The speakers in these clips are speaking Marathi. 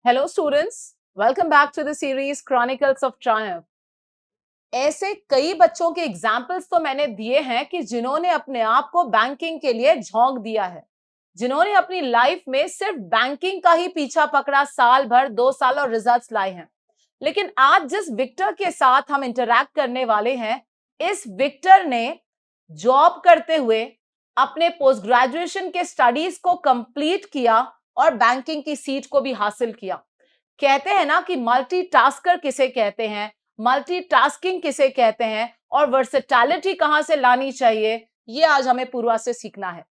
Hello students, welcome back to the series Chronicles of Triumph. ऐसे कई बच्चों के एग्जाम्पल्स तो मैंने दिए हैं कि जिन्होंने अपने आप को बैंकिंग के लिए झोंक दिया है, जिन्होंने अपनी लाइफ में सिर्फ बैंकिंग का ही पीछा पकड़ा, साल भर 2 साल और रिजल्ट्स लाए हैं। लेकिन आज जिस विक्टर के साथ हम इंटरैक्ट करने वाले हैं, इस विक्टर ने जॉब करते हुए अपने पोस्ट ग्रेजुएशन के स्टडीज को कंप्लीट किया और बैंकिंग की सीट को भी हासिल किया। कहते हैं ना कि मल्टीटास्कर किसे कहते हैं, मल्टीटास्किंग किसे कहते हैं और वर्सेटैलिटी कहां से लानी चाहिए, ये आज हमें पूर्वा से सीखना है।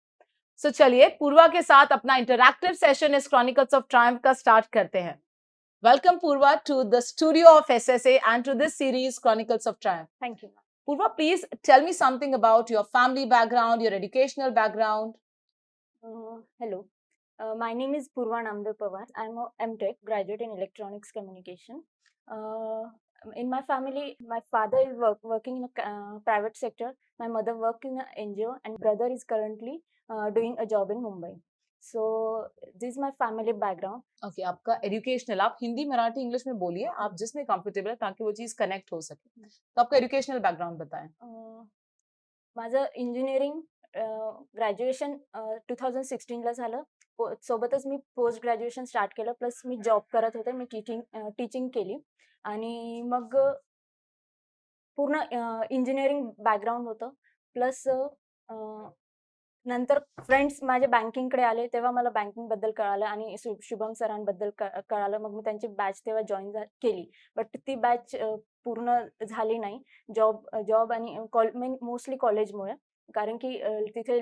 सो चलिए पूर्वा के साथ अपना इंटरैक्टिव सेशन इस क्रॉनिकल्स ऑफ ट्रायम्फ का स्टार्ट करते हैं। Welcome Purva to the studio of SSA and to this series chronicles of triumph. Thank you. Purva, please tell me something about your family background, your educational background. Hello. My name is Purva Namdev Pawar. I'm a MTech graduate in electronics communication. In my family, my father is working in a private sector. My mother works in an NGO, and brother is currently doing a job in Mumbai. So this is my family background. Okay, आपका एजुकेशनल, आप हिंदी मराठी इंग्लिश में बोलिए, आप जिसमें कंफर्टेबल है ताकि वो चीज कनेक्ट हो सके। तो आपका एजुकेशनल बैकग्राउंड बताएं। माझं इंजिनिअरिंग ग्रॅज्युएशन 2016ला झालं. सोबतच मी पोस्ट ग्रॅज्युएशन स्टार्ट केलं, प्लस मी जॉब करत होते. मी टीचिंग केली आणि मग पूर्ण इंजिनिअरिंग बॅकग्राऊंड होतं. प्लस नंतर फ्रेंड्स माझे बँकिंगकडे आले, तेव्हा मला बँकिंगबद्दल कळालं आणि शुभम सरांबद्दल कळालं. मग मी त्यांची बॅच तेव्हा जॉइन केली. बट ती बॅच पूर्ण झाली नाही. जॉब आणि मोस्टली कॉलेजमुळे. कारण की तिथे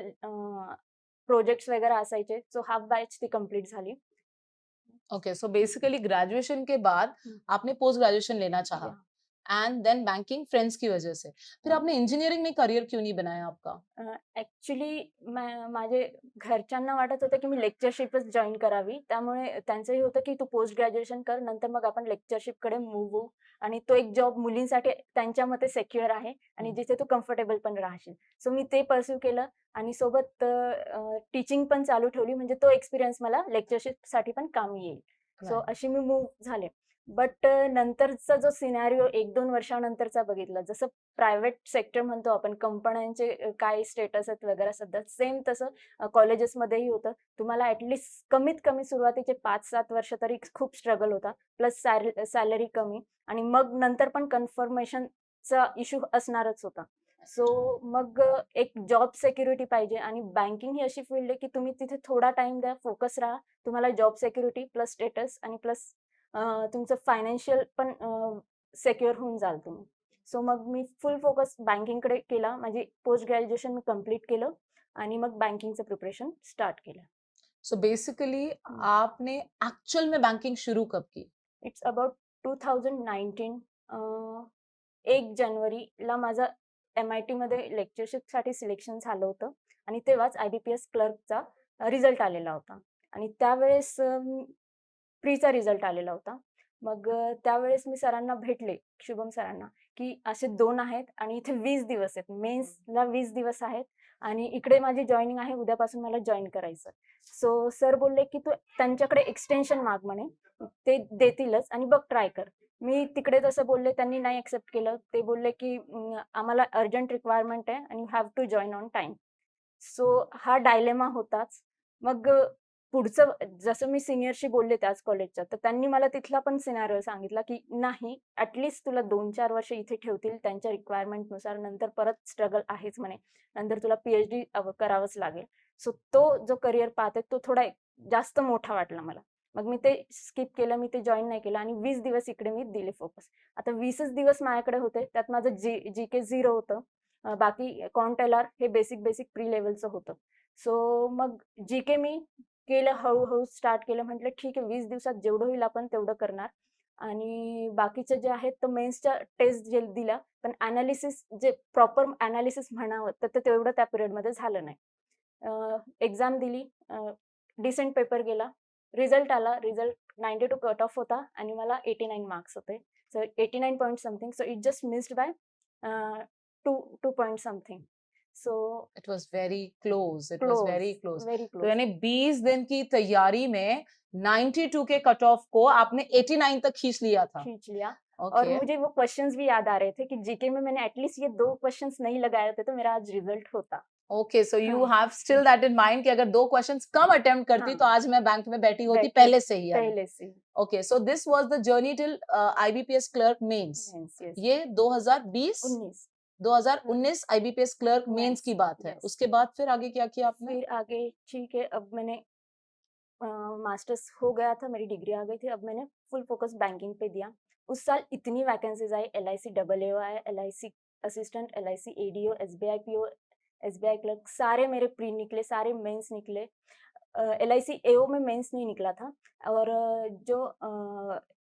प्रोजेक्ट्स वगैरे असायचे. सो हाफ बॅच ती कंप्लीट झाली. ओके, सो बेसिकली ग्रेजुएशन के बाद आपने पोस्ट ग्रेजुएशन लेना चाहा एंड देन बैंकिंग फ्रेंड्स की वजह से, फिर आपने इंजिनिअरिंग में करियर क्यों नहीं बनाया आपका? ॲक्चुअली माझे घरच्यांना वाटत होतं की मी लेक्चरशिपच जॉइन करावी. त्यामुळे त्यांचंही होतं की तू पोस्ट ग्रॅज्युएशन कर, नंतर मग आपण लेक्चरशिपकडे मूव्ह होऊ आणि तो एक जॉब मुलींसाठी त्यांच्या मते सिक्युअर आहे आणि जिथे तू कम्फर्टेबल पण राहशील. सो मी ते पर्स्यू केलं आणि सोबत टीचिंग पण चालू ठेवली, म्हणजे तो एक्सपिरियन्स मला लेक्चरशिपसाठी पण कामी येईल. सो अशी मी मूव्ह झाले. बट नंतरचा जो सिनारिओ 1-2 वर्षानंतरचा बघितला, जसं प्रायव्हेट सेक्टर म्हणतो आपण, कंपन्यांचे काय स्टेटस आहेत वगैरे सध्या, सेम तसं कॉलेजेसमध्येही होतं. तुम्हाला ॲटलीस्ट कमीत कमी सुरुवातीचे 5-7 वर्ष तरी खूप स्ट्रगल होता. प्लस सॅलरी कमी आणि मग नंतर पण कन्फर्मेशनचा इश्यू असणारच होता. सो मग एक जॉब सिक्युरिटी पाहिजे आणि बँकिंग ही अशी फील्ड आहे की तुम्ही तिथे थोडा टाईम द्या, फोकस राहा. तुम्हाला जॉब सिक्युरिटी प्लस स्टेटस आणि प्लस तुमचं फायनान्शियल पण सिक्युअर होऊन जाल तुम्ही. सो मग मी फुल फोकस बँकिंगकडे केला. माझी पोस्ट ग्रॅज्युएशन मी कंप्लीट केलं आणि मग बँकिंगचं प्रिपरेशन स्टार्ट केलं. सो बेसिकली आपने एक्चुअल में बैंकिंग शुरू कब की? It's about 2019. 1 जानेवारीला माझं MITमध्ये लेक्चरशिपसाठी सिलेक्शन झालं होतं आणि तेव्हाच IBPS क्लर्कचा रिझल्ट आलेला होता आणि त्यावेळेस प्रीचा रिझल्ट आलेला होता. मग त्यावेळेस मी सरांना भेटले, शुभम सरांना, की असे 2 आहेत आणि इथे 20 दिवस आहेत. मेन्सला 20 दिवस आहेत आणि इकडे माझी जॉइनिंग आहे. उद्यापासून मला जॉइन करायचं. सो सर बोलले, की "तू त्यांच्याकडे एक्सटेन्शन माग म्हणे. ते देतीलच आणि बघ ट्राय कर." मी तिकडे तसं बोलले, त्यांनी नाही एक्सेप्ट केलं. ते बोलले, की "आम्हाला अर्जंट रिक्वायरमेंट आहे आणि you have to join on time." So हा डायलेमा होताच. मग पुढचं जसं मी सीनियरशी बोलले त्याच कॉलेजच्या, तर त्यांनी मला तिथला पण सिनारिओ सांगितला, की नाही ॲटलीस्ट तुला 2-4 वर्ष इथे ठेवतील त्यांच्या रिक्वायरमेंटनुसार. नंतर परत स्ट्रगल आहेच म्हणे. नंतर तुला PhD करावंच लागेल. सो तो जो करियर पाथ आहे तो थोडा जास्त मोठा वाटला मला. मग मी ते स्किप केलं. मी ते जॉइन नाही केलं आणि 20 दिवस इकडे मी दिले फोकस. आता 20च दिवस माझ्याकडे होते. त्यात माझं GK 0 होतं. बाकी क्वांट LR हे बेसिक प्री लेव्हलचं होतं. सो मग GK मी केलं, हळू-हळू स्टार्ट केलं. म्हटलं ठीक आहे 20 दिवसात जेवढं होईल आपण तेवढं करणार आणि बाकीचे जे आहेत तर मेन्सच्या टेस्ट जे दिल्या, पण ॲनालिसिस जे प्रॉपर ॲनालिसिस म्हणावं तर ते तेवढं त्या पिरियडमध्ये झालं नाही. एक्झाम दिली, डिसेंट पेपर गेला. रिझल्ट आला. रिझल्ट 92 कट ऑफ होता आणि मला 89 मार्क्स होते. So 89 point something. So it just missed by 2 point something. So it was very close, it was close, very close. Very too close. यानी 20 दिन की तैयारी में 92 के कट ऑफ को आपने 89 तक खींच लिया था। खींच लिया। और ओके मुझे वो क्वेश्चंस भी याद आ रहे थे कि जीके में मैंने एटलीस्ट ये 2 क्वेश्चंस नहीं लगाए होते तो मेरा आज रिजल्ट होता। ओके, सो यू हाँ। Have still that in mind कि अगर 2 क्वेश्चंस कम अटेम्प्ट करती तो हाँ, आज मैं बैंक में बैठी होती बैठी पहले से ही यानी। पहले से। Okay, so this was the journey till IBPS clerk mains. Mains, yes. ये 2020 19 2019 आईबीपीएस क्लर्क मेंस मेंस, की बात है। यस। उसके बाद फिर आगे क्या किया आपने? फिर आगे ठीक है, अब मैंने मास्टर्स हो गया था, मेरी डिग्री आ गई थी, अब मैंने फुल फोकस बैंकिंग पे दिया। उस साल इतनी वैकेंसीज आई, एलआईसी डबल एओ आया, LIC assistant, LIC ADO, SBI PO, SBI clerk, सारे मेरे प्री निकले, सारे मेंस निकले। एलआईसी एओ में मेंस नहीं निकला था। और जो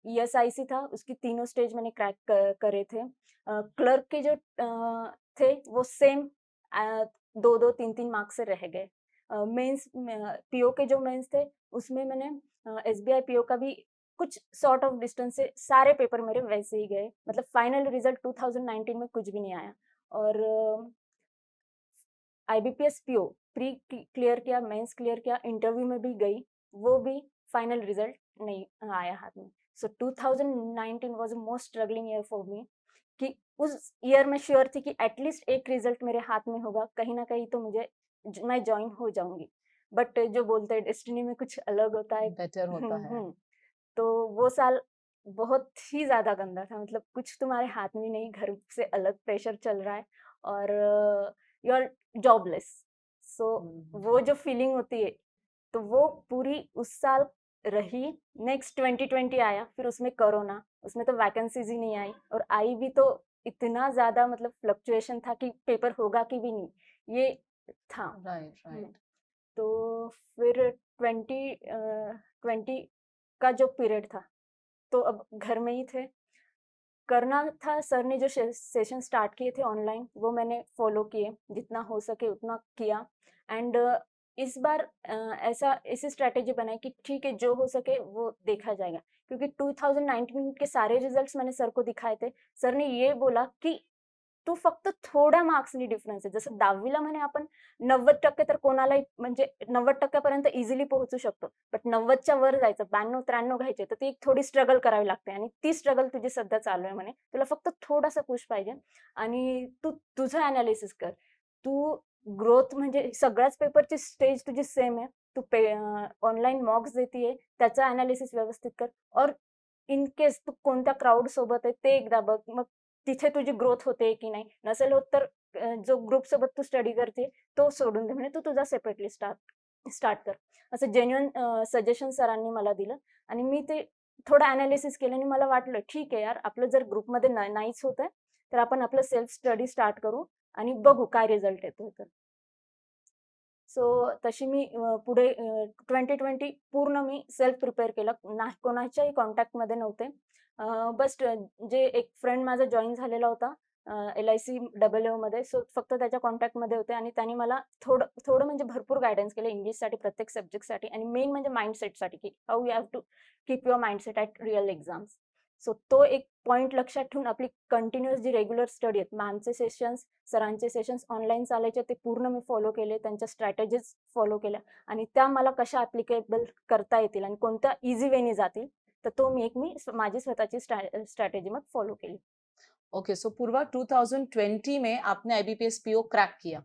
ईएसआईसी था उसकी तीनों स्टेज मैंने क्रैक करे थे। क्लर्क के जो थे वो सेम 2-2 3-3 मार्क्स से रह गए। मेंस पीओ के जो मेंस थे उसमें मैंने एसबीआई पीओ का भी कुछ सॉर्ट ऑफ डिस्टेंस से सारे पेपर मेरे वैसे ही गए, मतलब फाइनल रिजल्ट 2019 में कुछ भी नहीं आया। और आईबीपीएस पीओ प्री क्लियर किया, मेंस क्लियर किया, इंटरव्यू में भी गई, वो भी फाइनल रिजल्ट नहीं आया हाथ में। So 2019 was a most struggling year for me कि उस ईयर में श्योर थी कि एटलीस्ट एक रिजल्ट मेरे हाथ में होगा, कहीं ना कहीं तो मुझे मैं ज्वाइन हो जाऊंगी। बट जो बोलते हैं डेस्टिनी में कुछ अलग होता है। बेटर होता है। तो वो साल बहुत ही ज्यादा गंदा था, मतलब कुछ तुम्हारे हाथ में नहीं, घर से अलग प्रेशर चल रहा है और यू आर जॉबलेस। सो वो जो फीलिंग होती है तो वो पूरी उस साल रही। नेक्स्ट 2020 आया, फिर उसमें कोरोना, उसमें तो वैकेंसीज ही नहीं आई, और आई भी तो इतना ज्यादा, मतलब फ्लक्चुएशन था कि पेपर होगा कि भी नहीं, ये था। Right right. तो फिर 2020 का जो पीरियड था तो अब घर में ही थे, करना था। सर ने जो सेशन स्टार्ट किए थे ऑनलाइन वो मैंने फॉलो किए, जितना हो सके उतना किया। एंड इस बार ऐसा ऐसी स्ट्रैटेजी बनाई कि ठीक है जो हो सके वो देखा जाएगा, क्योंकि 2019 के सारे रिजल्ट्स मैंने सर को दिखाए थे। सर ने ये बोला की तू फक्त थोड्या मार्क्सनी डिफरन्स आहे, जसं 10वीला म्हणे आपण 90% तर कोणालाही, म्हणजे 90% इझिली पोहोचू शकतो, बट 90च्या वर जायचं, 92-93 घ्यायचे तर ती एक थोडी स्ट्रगल करावी लागते, आणि ती स्ट्रगल तुझी सध्या चालू आहे म्हणे, तुला फक्त थोडासा पुश पाहिजे आणि तू तुझं अनालिसिस कर. तू ग्रोथ म्हणजे सगळ्याच पेपरची स्टेज तुझी सेम आहे, तू ऑनलाईन मॉक्स देतीये त्याचं अनालिसिस व्यवस्थित कर, और इन केस तू कोणत्या क्राऊड सोबत आहे ते एकदा बघ, मग तिथे तुझी ग्रोथ होते की नाही, नसेल होत तर जो ग्रुप सोबत तू स्टडी करते तो सोडून दे म्हणे, तू तुझा सेपरेटली स्टार्ट कर, असं जेन्युइन सजेशन सरांनी मला दिलं. आणि मी ते थोडं अनालिसिस केलं आणि मला वाटलं ठीक आहे यार, आपलं जर ग्रुपमध्ये नाहीच होत आहे तर आपण आपलं सेल्फ स्टडी स्टार्ट करू आणि बघू काय रिझल्ट येतोय तर. सो तशी मी पुढे 2020 पूर्ण मी सेल्फ प्रिपेअर केलं, कोणाच्याही कॉन्टॅक्टमध्ये नव्हते. बस जे एक फ्रेंड माझा जॉईन झालेला होता एल-आय-सी डबल मध्ये, सो फक्त त्याच्या कॉन्टॅक्टमध्ये होते आणि त्यांनी मला थोडं थोडं म्हणजे भरपूर गायडन्स केलं इंग्लिशसाठी, प्रत्येक सब्जेक्टसाठी, आणि मेन म्हणजे माइंडसेटसाठी की how you have to keep your mindset at real exams. So तो एक पॉइंट लक्षात ठेवून आपली कंटिन्युअस जी रेग्युलर स्टडी आहेत, मॅमचे सेशन्स, सरांचे सेशन्स ऑनलाईन चालायचे, ते पूर्ण मी फॉलो केले, त्यांच्या स्ट्रॅटेजीज फॉलो केल्या आणि त्या मला कशा ॲप्लिकेबल करता येतील आणि कोणत्या इझी वेनी जातील, तर तो मी माझी स्वतःची स्ट्रॅटेजी मग फॉलो केली. ओके, सो पूर्वा 2020 में आपने आईबीपीएस पीओ क्रैक किया.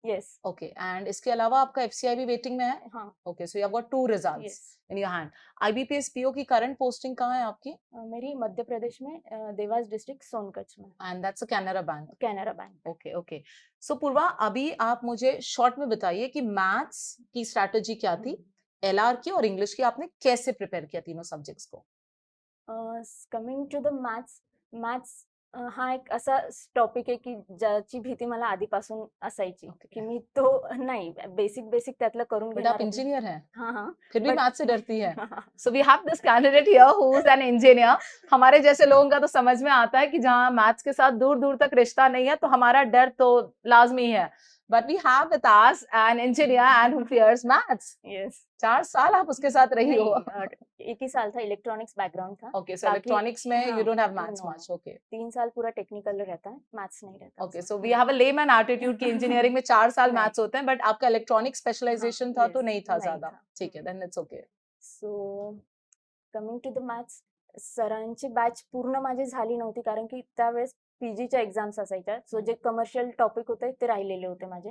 येस. ओके, एंड इसके अलावा आपका एफसीआई भी वेटिंग में है? हाँ. Okay, so you have got 2 results yes. In your hand. IBPS PO की करंट पोस्टिंग कहाँ है आपकी? मेरी मध्य प्रदेश में देवास डिस्ट्रिक्ट सोनकच्छ में. And that's a Canara bank. Canara bank. Okay okay. So Purva, अभी आप मुझे शॉर्ट में बताइए कि मैथ्स की स्ट्रैटेजी क्या थी, एलआर की और इंग्लिश की आपने कैसे प्रिपेयर किया तीनों सब्जेक्ट्स को? कमिंग टू द मॅथ्स हा एक असा टॉपिक आहे की ज्याची भीती मला आधीपासून असायची की मी तो नाही बेसिक त्यातलं करून बट आप घेणार. इंजीनियर हैं, हाँ हाँ. फिर भी But- मैथ से डरती है. So we have this candidate here who is an engineer. हमारे जैसे लोगों का तो समझ में आता है कि जहां मैथ्स के साथ दूर दूर तक रिश्ता नहीं है तो हमारा डर तो लाजमी है. But we have with us an engineer and who fears maths. Yes. 4 साल आप उसके साथ रही हो. नहीं, एक ही साल था, इलेक्ट्रॉनिक्स बैकग्राउंड था। ओके, सो बाकी इलेक्ट्रॉनिक्स में हाँ, you don't have maths no much. Okay. 3 साल पूरा टेक्निकल रहता है, मैथ्स नहीं रहता ओके, उसमें। So we have a layman attitude कि इंजीनियरिंग में 4 साल नहीं, मैथ्स होते हैं, बट आपका इलेक्ट्रॉनिक हाँ, स्पेशलाइजेशन था तो येस, नहीं था नहीं ज्यादा. था. ठीक है, then it's okay. So coming to the maths, सरांची बॅच पूर्ण माझी झाली नव्हती, कारण की त्यावेळेस पीजीच्या एक्झाम्स असायच्या. सो जे कमर्शियल टॉपिक होते ते राहिलेले होते माझे.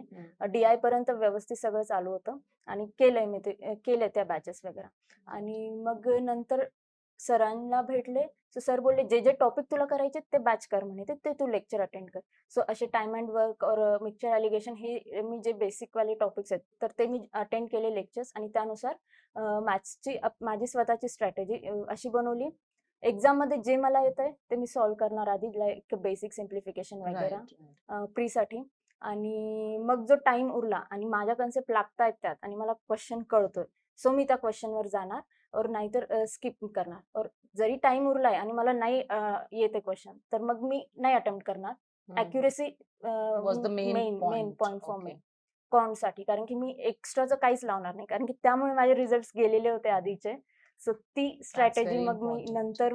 DI पर्यंत व्यवस्थित सगळं चालू होतं आणि केलंय मी ते, केले त्या बॅचेस वगैरे. आणि मग नंतर सरांना भेटले. सो सर बोलले, जे जे टॉपिक तुला करायचे ते बॅच कर म्हणे, ते ते तू लेक्चर अटेंड कर. सो असे टाइम अँड वर्क और मिक्सचर ॲलिगेशन, हे मी जे बेसिक वाले टॉपिक्स आहेत तर ते मी अटेंड केले लेक्चर्स. आणि त्यानुसार मॅथ्सची माझी स्वतःची स्ट्रॅटेजी अशी बनवली. एक्झाम मध्ये जे मला येतंय ते मी सॉल्व्ह करणार आधी, लाईक बेसिक सिम्प्लिफिकेशन वगैरे राइट. प्रीसाठी. आणि मग जो टाइम उरला आणि माझ्या कन्सेप्ट लागतायत त्यात आणि मला क्वेश्चन कळतोय, सो मी त्या क्वेश्चनवर जाणार और नाहीतर स्किप करणार. और जरी टाइम उरलाय आणि मला नाही येते क्वेश्चन, तर मग मी नाही अटेम्प्ट करणार. Accuracy Was the main main point. Point for me Okay. कॉन्टसाठी, कारण की मी एक्स्ट्राचं काहीच लावणार नाही, कारण की त्यामुळे माझे रिझल्ट्स गेलेले होते आधीचे. सो ती That's स्ट्रॅटेजी very मग मी important. नंतर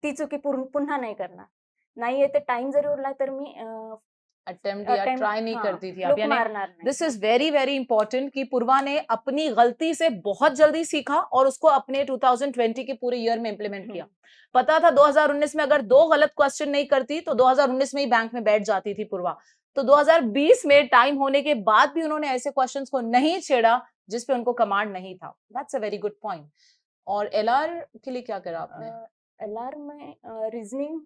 ती चुकी पुन्हा नाही करणार. नाही येते, टाइम जरी उरला तर मी अटेम्प्ट या ट्राई नहीं करती थी आप, फ्लुक यानी मारणार नाही. दिस इज वेरी वेरी इंपॉर्टेंट कि पूर्वा ने अपनी गलती से बहुत जल्दी सीखा और उसको अपने 2020 के पूरे ईयर में इंप्लीमेंट किया. पता था 2019 में अगर 2 गलत क्वेश्चन नहीं करती तो 2019 में ही बैंक में बैठ जाती थी पूर्वा. तो 2020 में टाइम होने के बाद भी उन्होंने ऐसे क्वेश्चंस को नहीं छेड़ा जिस पे उनको कमांड नहीं था. That's a very good point. और एलआर के लिए क्या करा आपने? LR में रिझनिंग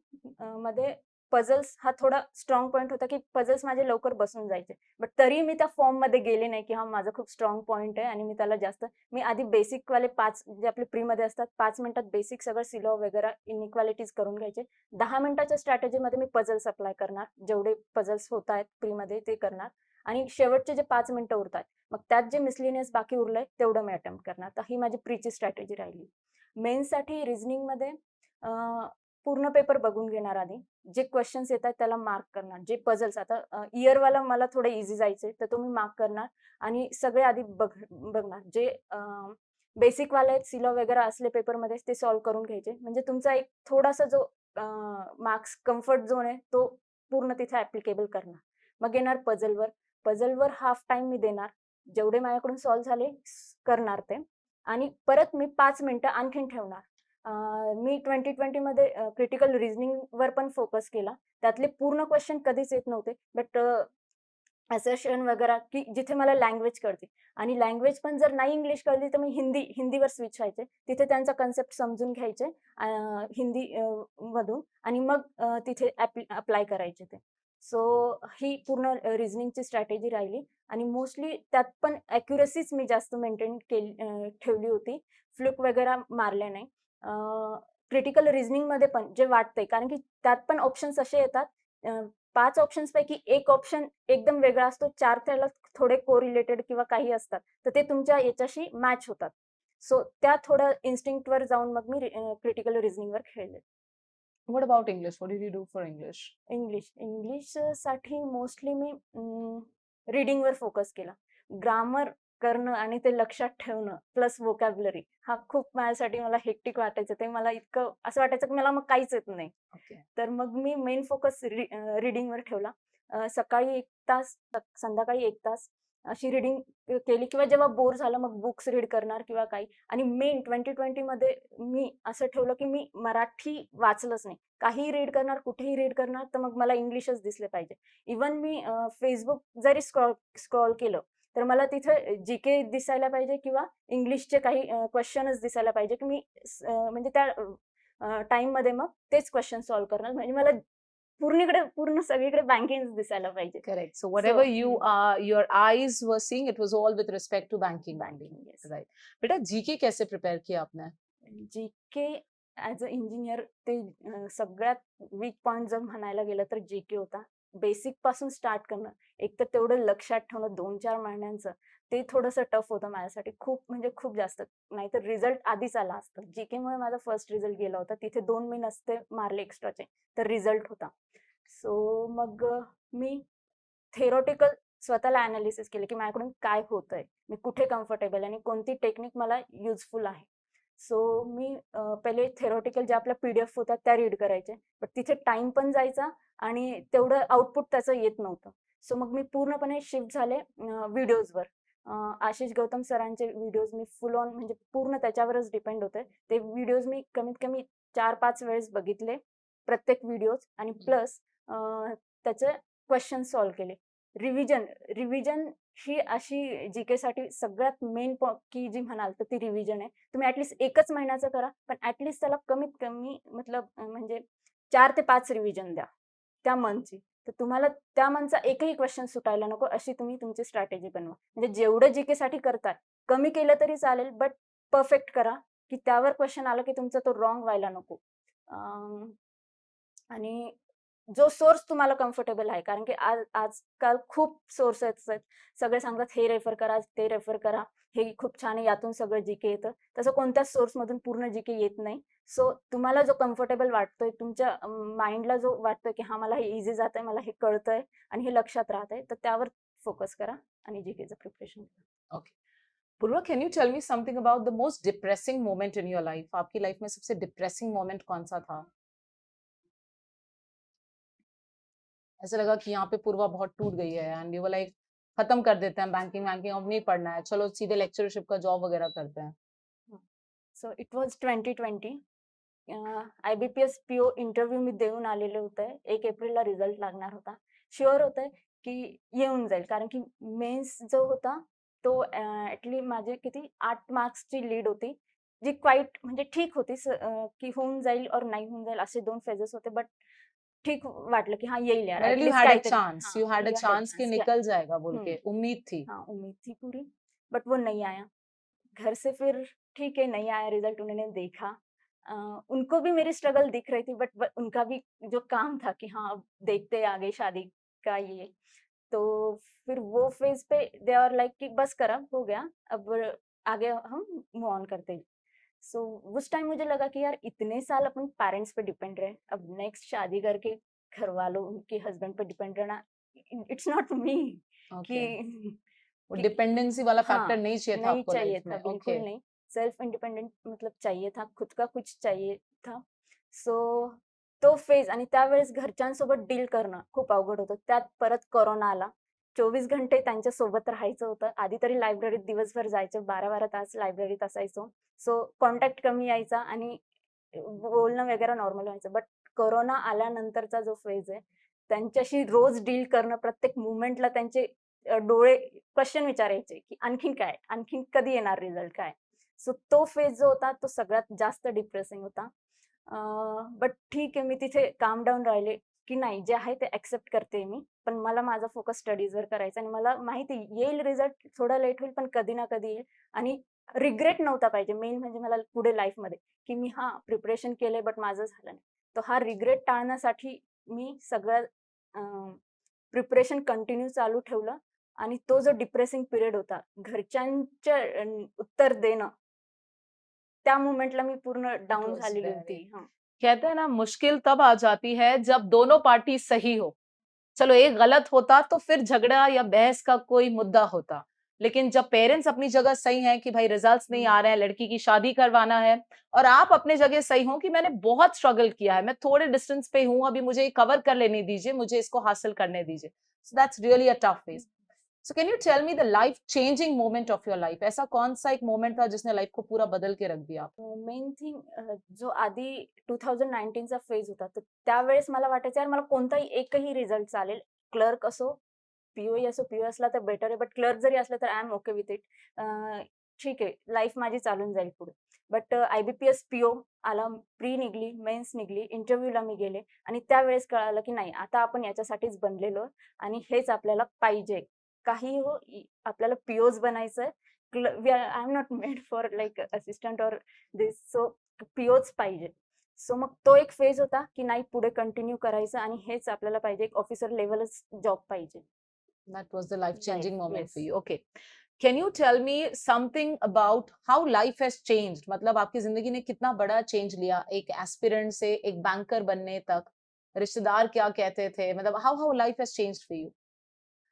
मध्ये पझल्स हा थोडा स्ट्रॉंग पॉइंट होता, की पझल्स माझे लवकर बसून जायचे. बट तरी मी त्या फॉर्म मध्ये गेले नाही, की हा माझा खूप स्ट्रॉंग पॉइंट आहे आणि मी त्याला जास्त, मी आधी बेसिक वाले 5 जे आपले प्री मध्ये असतात, 5 मिनिटात बेसिक सगळं सिलॉ वगैरे इनइक्वालिटीज करून घ्यायचे. 10 मिनिटाच्या स्ट्रॅटेजीमध्ये मी पझल्स अप्लाय करणार, जेवढे पझल्स होत आहेत प्री मध्ये ते करणार. आणि शेवटचे जे 5 मिनिटं उरतात, मग त्यात जे मिसलिनियस बाकी उरलंय तेवढं मी अटेम्प्ट करणार. तर ही माझी प्रीची स्ट्रॅटेजी राहिली. मेन्ससाठी रिझनिंगमध्ये पूर्ण पेपर बघून घेणार आधी. जे क्वेश्चन्स येतात त्याला मार्क करणार. जे पझल्स आता इयरवाला मला थोडे इझी जायचे, तर तो मी मार्क करणार आणि सगळे आधी बघणार. जे बेसिक वाले आहेत, सिलॉ वगैरे असले पेपरमध्ये, ते सॉल्व्ह करून घ्यायचे. म्हणजे तुमचा एक थोडासा जो मार्क्स कम्फर्ट झोन आहे तो पूर्ण तिथे ॲप्लिकेबल करणार. मग येणार पझलवर. पझलवर हाफ टाइम मी देणार. जेवढे माझ्याकडून सॉल्व्ह झाले करणार ते. आणि परत मी 5 मिनिटं आणखीन ठेवणार. मी 2020 मध्ये क्रिटिकल रिझनिंगवर पण फोकस केला. त्यातले पूर्ण क्वेश्चन कधीच येत नव्हते. बट असर्शन वगैरे, की जिथे मला लँग्वेज कळते, आणि लँग्वेज पण जर नाही इंग्लिश कळली तर मी हिंदीवर स्विच व्हायचे. तिथे त्यांचा कन्सेप्ट समजून घ्यायचे हिंदी मधून, आणि मग तिथे अप्लाय करायचे ते. सो ही पूर्ण रिझनिंगची स्ट्रॅटेजी राहिली. आणि मोस्टली त्यात पण ॲक्युरसीच मी जास्त मेंटेन ठेवली होती. फ्लुक वगैरे मारले नाही. क्रिटिकल रिझनिंगमध्ये पण जे वाटतंय, कारण की त्यात पण ऑप्शन्स असे येतात, 5 ऑप्शन्सपैकी एक ऑप्शन एकदम वेगळा असतो, 4 त्याला थोडे कोरिलेटेड किंवा काही असतात. तर ते तुमच्या याच्याशी मॅच होतात. सो त्या थोडं इन्स्टिंक्टवर जाऊन मग मी क्रिटिकल रिझनिंगवर खेळले. What about English? What did you do for English? इंग्लिशसाठी मोस्टली मी रीडिंगवर फोकस केला. ग्रामर करणं आणि ते लक्षात ठेवणं प्लस व्होकॅब्युलरी हा खूप माझ्यासाठी मला हेक्टिक वाटायचं. ते मला इतकं असं वाटायचं की मला मग काहीच येत नाही. Okay. तर मग मी मेन फोकस रीडिंगवर ठेवला. सकाळी 1 तास, संध्याकाळी 1 तास अशी रीडिंग केली, किंवा जेव्हा बोर झालं मग बुक्स रीड करणार किंवा काही. आणि मेन 2020 मध्ये मी असं ठेवलं की मी मराठी वाचलंच नाही. काहीही रीड करणार, कुठेही रीड करणार, तर मग मला इंग्लिशच दिसले पाहिजे. इव्हन मी फेसबुक जरी स्क्रॉल केलं तर मला तिथे जीके दिसायला पाहिजे किंवा इंग्लिशचे काही क्वेश्चनच दिसायला पाहिजे, की मी म्हणजे त्या टाइममध्ये मग तेच क्वेश्चन सॉल्व्ह करणार. म्हणजे मला पूर्ण सगळीकडे बँकिंग दिसायला पाहिजे. Correct. So whatever your eyes were seeing, it was all with respect to banking only. Banking, yes. Right. बेटा जीके कैसे प्रिपेयर किया आपने? जीके ॲज अ इंजिनियर ते सगळ्यात वीक पॉइंट जर म्हणायला गेलं तर जीके होता. बेसिक पासून स्टार्ट करणं, एक तर तेवढं लक्षात ठेवणं 2-4 महिन्यांचं, ते थोडंसं टफ होतं माझ्यासाठी. खूप म्हणजे खूप जास्त. नाहीतर रिझल्ट आधीच आला असता. जीकेमुळे माझा फर्स्ट रिझल्ट गेला होता. तिथे 2 मी नसते मारले एक्स्ट्राचे, तर रिझल्ट होता. सो मग मी थेरॉटिकल स्वतःला ॲनालिसिस केलं, की माझ्याकडून काय होतंय, मी कुठे कम्फर्टेबल आहे आणि कोणती टेक्निक मला युजफुल आहे. सो मी पहिले थेरॉटिकल ज्या आपल्या PDF होत्या त्या रीड करायचे. बट तिथे टाईम पण जायचा आणि तेवढं आउटपुट त्याचं येत नव्हतं. सो मग मी पूर्णपणे शिफ्ट झाले व्हिडिओजवर. आशिष गौतम सरांचे व्हिडिओज मी फुल ऑन म्हणजे पूर्ण त्याच्यावरच डिपेंड होते. ते व्हिडिओज मी कमीत कमी 4-5 वेळेस बघितले, प्रत्येक व्हिडिओज आणि प्लस त्याचे क्वेश्चन सॉल्व्ह केले. रिव्हिजन ही अशी जी-केसाठी सगळ्यात मेन की जी म्हणाल तर ती रिव्हिजन आहे. तुम्ही ॲटलीस्ट 1च महिन्याचं करा, पण ॲटलीस्ट त्याला कमीत कमी मतलब म्हणजे 4 ते 5 रिव्हिजन द्या त्या मंथची. तर तुम्हाला त्या मंथचा एकही क्वेश्चन सुटायला नको अशी तुम्ही तुमची स्ट्रॅटेजी बनवा. म्हणजे जेवढं जी-केसाठी करताय, कमी केलं तरी चालेल, बट परफेक्ट करा, की त्यावर क्वेश्चन आला की तुमचा तो रॉन्ग व्हायला नको. आणि जो सोर्स तुम्हाला कम्फर्टेबल आहे. कारण की आजकाल खूप सोर्सेस आहेत. सगळे सांगतात हे रेफर करा, ते रेफर करा. हे खूप छान आहे, यातून सगळं जी-के येतं. तसं कोणत्याच सोर्समधून पूर्ण जी-के येत नाही. सो तुम्हाला जो कम्फर्टेबल वाटतोय, तुमच्या माइंडला जो वाटतोय, की हां, मला हे ईझी जातंय, मला हे कळतंय आणि हे लक्षात राहतंय, तर त्यावर फोकस करा आणि जी-केचं प्रिपरेशन करा. Okay, Purva, can you tell me something about the most depressing moment in your life? आपकी लाइफ में सबसे डिप्रेसिंग मोमेंट कौन सा था? ऐसा लगा कि यहाँ पे पूर्वा बहुत टूट गई है एंड यू वर लाइक खत्म कर देते हैं, बैंकिंग वैंकिंग अब नहीं पढ़ना है, चलो सीधे लेक्चरशिप का जॉब वगैरह करते हैं. So it was 2020. IBPS PO interview मी देऊन आलेले होते. 1 एप्रिलला रिझल्ट लागणार होता. शुअर होतं की येऊन जाईल. कारण की मेन्स जो होता तो माझे किती 8 मार्क्सची लीड होती. जी क्वाईट म्हणजे ठीक होती. की होऊन जाईल और नाही होऊन जाईल असे 2 फेजेस होते. बट ठीक वाटलं की हां, येईल यार वेल, यू ॲटलीस्ट हैड अ काहीतरी. चांस, हां, you had a you had a chance कि चान्स. या. निकल जाएगा बोल हं. के उम्मीद थी. हाँ, उम्मीद थी पूरी, बट वो नहीं आया। घर से फिर ठीक है, नहीं आया रिजल्ट, उन्होंने देखा। अ, उनको भी मेरी स्ट्रगल दिख रही थी, बट उनका भी जो काम था कि हाँ, अब देखते हैं आगे शादी का ये। तो फिर वो phase pay they are like कि बस कर अब हो गया, अब आगे हम मूव ऑन करते हैं। सो उस टाइम मुझे लगा कि यार इतने साल अपने पेरेंट्स पे डिपेंड रहे, अब नेक्स्ट शादी करके घरवालों, उनके हस्बैंड पे डिपेंड रहना, इट्स नॉट मी कि ओके, वो कि डिपेंडेंसी वाला फैक्टर हाँ, नहीं चाहिए था नहीं आपको लाइफ चाहिए था, में. बिल्कुल ओके. नहीं। सेल्फ इंडिपेंडेंट मतलब चाहिए था, खुद का कुछ चाहिए था. सो तो फेज आणि त्यावेळेस घरच्यांसोबत डील करणं खूप अवघड होतं. त्यात परत कोरोना आला. 24 घंटे त्यांच्यासोबत राहायचं होतं. आधी तरी लायब्ररीत दिवसभर जायचो, 12-12 तास लायब्ररीत असायचो. सो कॉन्टॅक्ट कमी यायचा आणि बोलणं वगैरे नॉर्मल व्हायचं. बट कोरोना आल्यानंतरचा जो फेज आहे, त्यांच्याशी रोज डील करणं, प्रत्येक मोमेंटला त्यांचे डोळे क्वेश्चन विचारायचे, की आणखीन काय? आणखीन कधी येणार रिझल्ट काय? सो तो फेज जो होता तो सगळ्यात जास्त डिप्रेसिंग होता. बट ठीक आहे, मी तिथे काम डाऊन राहिले, की नाही जे आहे ते एक्सेप्ट करते मी. पण मला माझा फोकस स्टडीजवर करायचा आणि मला माहिती येईल रिझल्ट, थोडा लेट होईल पण कधी ना कधी येईल आणि रिग्रेट नव्हता पाहिजे. मेन म्हणजे मला पुढे लाईफमध्ये, की मी हां, प्रिपरेशन केलंय बट माझं झालं नाही. तर हा रिग्रेट टाळण्यासाठी मी सगळं प्रिपरेशन कंटिन्यू चालू ठेवलं आणि तो जो डिप्रेसिंग पिरियड होता, घरच्यांच्या उत्तर देणं, त्या मोमेंटला मी पूर्ण इट डाउन वाज झालेली वेरी, होती. हां. कहते हैं ना, मुश्किल तब आ जाती है जब दोनों पार्टी सही हो. चलो एक गलत होता तो फिर झगड़ा या बहस का कोई मुद्दा होता, लेकिन जब पेरेंट्स अपनी जगह सही हैं कि भाई रिजल्ट्स नहीं आ रहे हैं, लड़की की शादी करवाना है, और आप अपने जगह सही हो कि मैंने बहुत स्ट्रगल किया है, मैं थोड़े डिस्टेंस पे हूं, अभी मुझे कवर कर लेने दीजिए, मुझे इसको हासिल करने दीजिए. So that's really a tough phase. So can you tell me the life changing moment of your life? ऐसा कौन सा एक मोमेंट था जिसने लाइफ को पूरा बदल के रख दिया? मेन थिंग जो आधी 2019चा फेज होता, तर त्यावेळेस मला वाटायचं यार मला कोणताही एकही रिझल्ट चालेल. क्लर्क असो, पी-ओ-ई असो, पी-ओ असला तर बेटर आहे. बट क्लर्क जरी असला तर I am okay with it. ठीक आहे, लाईफ माझी चालून जाईल पुढे. बट IBPS पी-ओ आला, प्री निघली, मेन्स निघली, इंटरव्ह्यूला मी गेले आणि त्यावेळेस कळालं की नाही आता आपण याच्यासाठीच बनलेलो आणि हेच आपल्याला पाहिजे. काहीही हो, आपल्याला पी-ओच बनायचंय. I am not made for like assistant और दिस. सो पी-ओच पाहिजे. सो मग तो एक फेज होता, की नाही पुढे कंटिन्यू करायचं आणि हेच आपल्याला पाहिजे. एक ऑफिसर लेव्हलच जॉब पाहिजे. That was the life life. changing moment for yes. you. Okay. Can you tell me something about how life has changed? मतलब आपकी जिंदगी ने कितना बड़ा चेंज लिया एक एस्पिरेंट से एक बैंकर बनने तक? रिश्तेदार क्या कहते थे? मतलब how life has changed for you?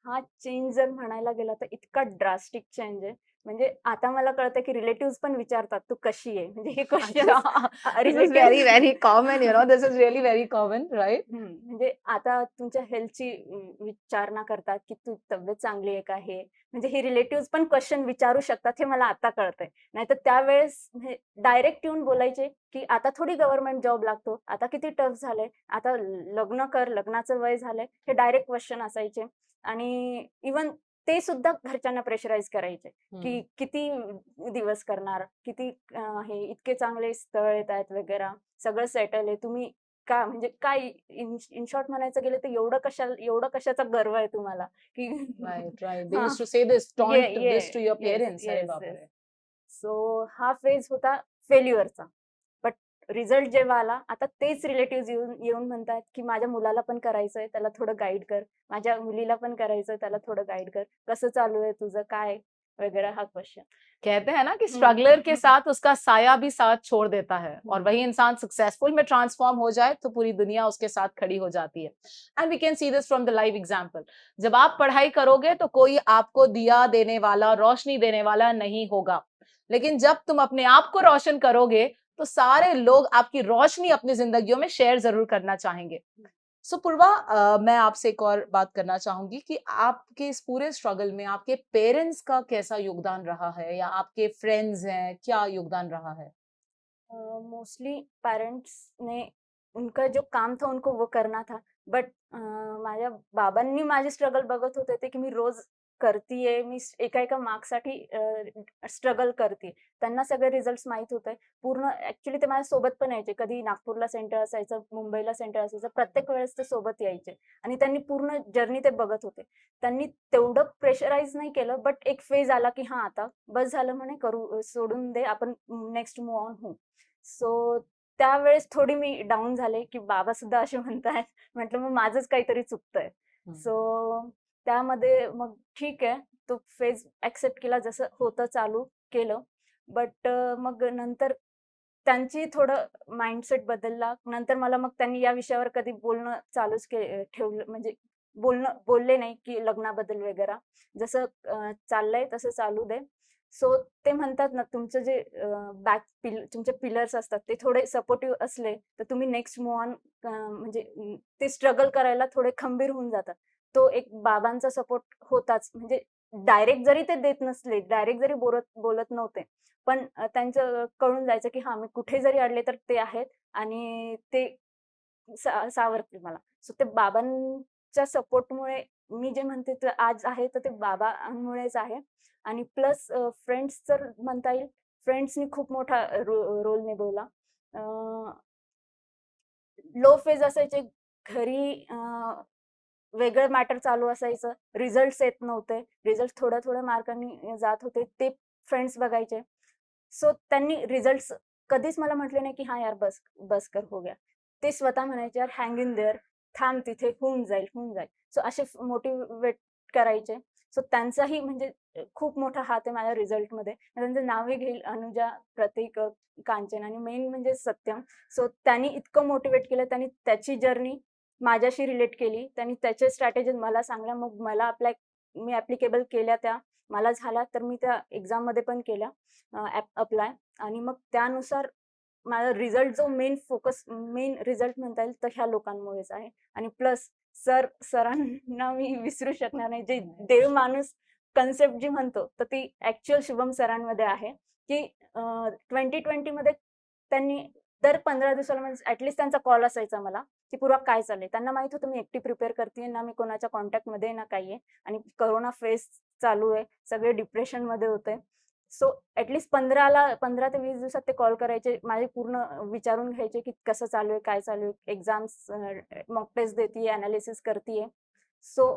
हा चेंज जर म्हणायला गेला तर इतका ड्रास्टिक चेंज आहे. म्हणजे आता मला कळतं की रिलेटिव्हज पण विचारतात, "तू कशी आहे?" म्हणजे हे क्वेश्चन्स अच्छा, this is relatives very, very common, this is really very common, right? म्हणजे आता तुमच्या हेल्थची विचारणा करतात, की "तू तब्येत चांगली आहे का?" हे म्हणजे हे रिलेटिव्हज पण क्वेशन विचारू शकतात हे मला आता कळतंय. नाहीतर त्यावेळेस म्हणजे डायरेक्ट येऊन बोलायचे, की "आता थोडी गव्हर्नमेंट जॉब लागतो. आता किती टफ झालंय. आता लग्न कर, लग्नाचं वय झालंय." हे डायरेक्ट क्वेशन असायचे आणि इव्हन ते सुद्धा घरच्यांना प्रेशराईज करायचे, की हं. "किती दिवस करणार? किती हे इतके चांगले स्थळ येतायत वगैरे. सगळं सेटल आहे. तुम्ही का म्हणजे काय इन शॉर्ट म्हणायचं गेलं तर एवढं कशाचा गर्व आहे तुम्हाला, की Right, right. They हां. used to say this, ये taunt ये this to your yes, parents. अरे येस, येस. बापरे! सो हा फेज होता फेल्युअरचा. बट रिझल्ट जेव्हा आला, आता तेच रिलेटिव्हज येऊन येऊन म्हणतायत, की "माझ्या मुलाला पण करायचंय, त्याला थोडं गाईड कर. माझ्या मुलीला पण करायचंय, त्याला थोडं गाईड कर. कसं चालू आहे तुझं? काय?" वगैरे हा क्वेशन. कहते हैं ना कि हं. स्ट्रगलर के साथ उसका साया भी साथ छोड़ देता है और हं. वही इंसान सक्सेसफुल में ट्रांसफॉर्म हो जाए तो पूरी दुनिया उसके साथ खड़ी हो जाती है and we can see this from the live example जब आप पढ़ाई करोगे तो कोई आपको दिया देने वाला रोशनी देने वाला नहीं होगा लेकिन जब तुम अपने आप को रोशन करोगे तो सारे लोग आपकी रोशनी अपनी जिंदगियों में शेयर जरूर करना चाहेंगे सो पूर्वा मैं आपसे एक और बात करना चाहूंगी कि आपके इस पूरे स्ट्रगल में आपके पेरेंट्स का कैसा योगदान रहा है या आपके फ्रेंड्स हैं क्या योगदान रहा है मोस्टली पेरेंट्स ने उनका जो काम था उनको वो करना था बट माझ्या बाबांनी माझे स्ट्रगल बघत होते ते की मी रोज करतीये मी एका एका मार्क्ससाठी स्ट्रगल करते त्यांना सगळे रिझल्ट्स माहित होते पूर्ण ऍक्च्युली ते माझ्या सोबत पण यायचे कधी नागपूरला सेंटर असायचं मुंबईला सेंटर असायचं प्रत्येक वेळेस ते सोबत यायचे आणि त्यांनी पूर्ण जर्नी ते बघत होते त्यांनी तेवढं प्रेशराईज नाही केलं बट एक फेज आला की हा आता बस झालं म्हणे करू सोडून दे आपण नेक्स्ट मूव ऑन होऊ सो त्यावेळेस थोडी मी डाउन झाले, की बाबा सुद्धा असे म्हणतायत. म्हटलं मग माझंच काहीतरी चुकतंय. हम्म, सो त्यामध्ये मग ठीक आहे, तो फेज एक्सेप्ट केला जसं होतं चालू केलं. बट मग नंतर त्यांची थोडं माइंडसेट बदलला. नंतर मला मग त्यांनी या विषयावर कधी बोलणं चालूच ठेवलं म्हणजे बोलले नाही, की लग्नाबद्दल वगैरे. जसं चाललंय तसं चालू दे. सो ते म्हणतात ना, तुमचं जे तुमचे पिलर्स असतात, ते थोडे सपोर्टिव्ह असले, तर तुम्ही नेक्स्ट मूव्ह ऑन म्हणजे ते स्ट्रगल करायला थोडे खंबीर होऊन जातात. तो एक बाबांचा सपोर्ट होताच. म्हणजे डायरेक्ट जरी ते देत नसले, डायरेक्ट जरी बोलत नव्हते, पण त्यांचं कळून जायचं, की हां, मी कुठे जरी अडले, तर ते आहेत आणि ते सावरतील मला. सो ते बाबांच्या सपोर्टमुळे मी जे म्हणते ते आज आहे, तर ते बाबांमुळेच आहे. आणि प्लस फ्रेंड्स जर म्हणता येईल, फ्रेंड्सनी खूप मोठा रोल निभवला. लो फेज असायचे, घरी वेगळं मॅटर चालू असायचं, रिझल्ट्स येत नव्हते. रिझल्ट्स थोड्या-थोड्या मार्कांनी जात होते. ते फ्रेंड्स बघायचे. सो त्यांनी रिझल्ट्स कधीच मला म्हटले नाही, की "हां यार बस, बस कर, हो गया." ते स्वतः म्हणायचे, "यार हँग इन देअर, थांब तिथे, होऊन जाईल, होऊन जाईल." सो असे मोटिव्हेट करायचे. सो त्यांचाही म्हणजे खूप मोठा हात आहे माझ्या रिझल्टमध्ये. त्यांचं नावही घेईल अनुजा, प्रतीक, कांचन आणि मेन म्हणजे सत्यम. सो त्यांनी इतकं मोटिव्हेट केलं. त्यांनी त्याची जर्नी माझ्याशी रिलेट केली. त्यांनी त्याच्या स्ट्रॅटेजीज मला सांगल्या. मग मी ॲप्लिकेबल केल्या त्या. मला झाल्या तर मी त्या एक्झाममध्ये पण केल्या अप्लाय आणि मग त्यानुसार माझा रिझल्ट जो मेन रिझल्ट म्हणता येईल तर ह्या लोकांमुळेच आहे आणि प्लस सरांना मी विसरू शकणार नाही. जे देव माणूस कन्सेप्ट जी म्हणतो, तर ती ॲक्चुअल शुभम सरांमध्ये आहे, की 2020 मध्ये त्यांनी दर 15 दिवसाला म्हणजे ॲटलीस्ट त्यांचा कॉल असायचा मला, की "पूर्वा काय चाललंय?" त्यांना माहीत होतं मी एकटी प्रिपेअर करतीये, ना मी कोणाच्या कॉन्टॅक्टमध्ये आहे, ना काही आहे आणि कोरोना फेज चालू आहे. सगळे डिप्रेशनमध्ये होते. सो ॲटलीस्ट 15 ते 20 दिवसात ते कॉल करायचे. माझे पूर्ण विचारून घ्यायचे, की कसं चालू आहे, काय चालू आहे, एक्झाम्स मॉक टेस्ट देतीये, एनालिसिस करतीये. सो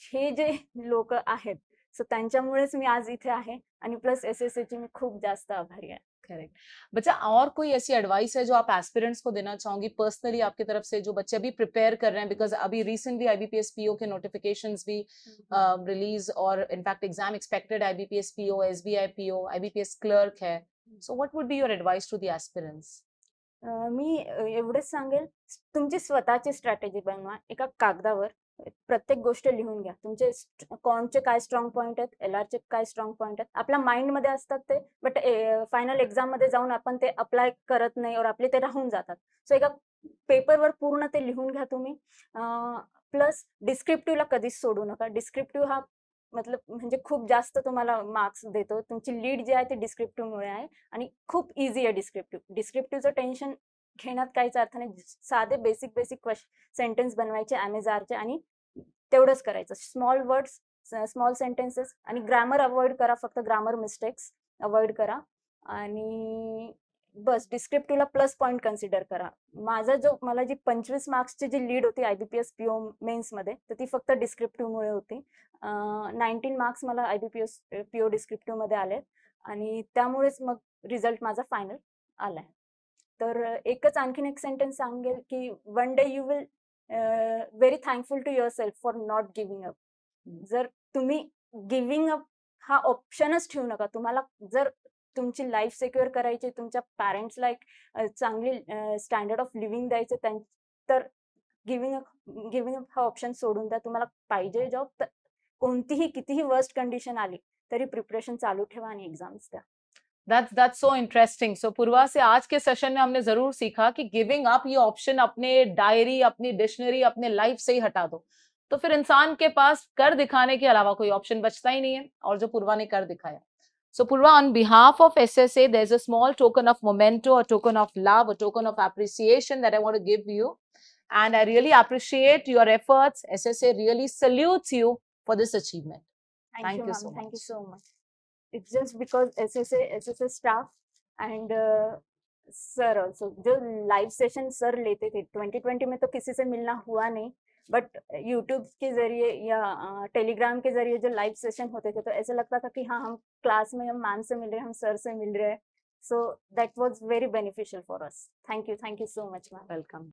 हे जे लोकं आहेत, सो त्यांच्यामुळेच मी आज इथे आहे आणि प्लस एस-एस-सीची मी खूप जास्त आभारी आहे. करेक्ट बच्चा और कोई ऐसी एडवाइस है जो आप एस्पिरेंट्स को देना चाहोगी पर्सनली आपकी तरफ से जो बच्चे अभी प्रिपेयर कर रहे हैं बिकॉज अभी रिसेंटली आईबीपीएस पीओ के नोटिफिकेशंस भी रिलीज और in fact exam expected IBPS PO SBI PO IBPS clerk है so what would be your advice to the aspirants मी एवढंच सांगेल, तुमची स्वतःची स्ट्रॅटेजी बनवा एका कागदावर प्रत्येक गोष्ट लिहून घ्या. तुमचे कॉन्टचे काय स्ट्रॉंग पॉइंट आहेत, LRचे काय स्ट्रॉंग पॉइंट आहेत. आपल्या माइंडमध्ये असतात ते, बट फायनल एक्झाममध्ये जाऊन आपण ते अप्लाय करत नाही और आपले ते राहून जातात. सो एका पेपरवर पूर्ण ते लिहून घ्या तुम्ही. प्लस डिस्क्रिप्टिव्हला कधीच सोडू नका. डिस्क्रिप्टिव्ह हा मतलब म्हणजे खूप जास्त तुम्हाला मार्क्स देतो. तुमची लीड जी आहे ती डिस्क्रिप्टिव्हमुळे आहे आणि खूप ईझी आहे डिस्क्रिप्टिव्ह. डिस्क्रिप्टिव्हचं टेन्शन घेण्यात काहीच अर्थ नाही. साधे बेसिक सेंटेन्स बनवायचे ॲमेझारचे आणि तेवढंच करायचं. स्मॉल वर्ड्स, स्मॉल सेंटेन्सेस आणि ग्रामर अव्हॉइड करा. फक्त ग्रामर मिस्टेक्स अव्हॉइड करा आणि बस डिस्क्रिप्टिव्हला प्लस पॉइंट कन्सिडर करा. मला जी 25 मार्क्सची जी लीड होती IBPS PO मेन्समध्ये, तर ती फक्त डिस्क्रिप्टिव्हमुळे होती. 19 मार्क्स मला IBPS PO डिस्क्रिप्टिव्हमध्ये आलेत आणि त्यामुळेच मग रिझल्ट माझा फायनल आलाय. तर एकच आणखीन एक सेंटेन्स सांगेल की one day you will very thankful to yourself for not giving up. जर तुम्ही गिव्हिंग अप हा ऑप्शनच ठेवू नका. तुम्हाला जर तुमची लाईफ सिक्युअर करायची, तुमच्या पॅरेंट्सला एक चांगली स्टँडर्ड ऑफ लिव्हिंग द्यायचं, तर गिव्हिंग अप हा ऑप्शन सोडून द्या. तुम्हाला पाहिजे जॉब, तर कोणतीही कितीही वर्स्ट कंडिशन आली तरी प्रिपरेशन चालू ठेवा आणि एक्झाम्स द्या. That's so interesting. So पूर्वा से आज के सेशन में हमने जरूर सीखा कि गिविंग अप ये ऑप्शन अपने डायरी, अपनी डिक्शनरी, अपने लाइफ से ही हटा दो, तो फिर इंसान के पास कर दिखाने के अलावा कोई ऑप्शन बचता ही नहीं है, और जो पूर्वा ने कर दिखाया. So Purva, on behalf of SSA, there's a small token of memento, a token of love, a token of appreciation that I want to give you. And I really appreciate your efforts. SSA really salutes you for this achievement. Thank you, you ma'am. so Thank you much. so much. It's just because SSA staff and sir also, जो लाइव सेशन सर लेते थे 2020 में, तो किसी से मिलना हुआ नहीं, बट यूट्यूब के जरिए या टेलीग्राम के जरिए जो लाइव सेशन होते थे, तो ऐसा लगता था कि हाँ, हम क्लास में हम मैम से मिल रहे हैं, हम सर से मिल रहे हैं. सो दैट वाज very beneficial for us. Thank you so much ma'am. Welcome.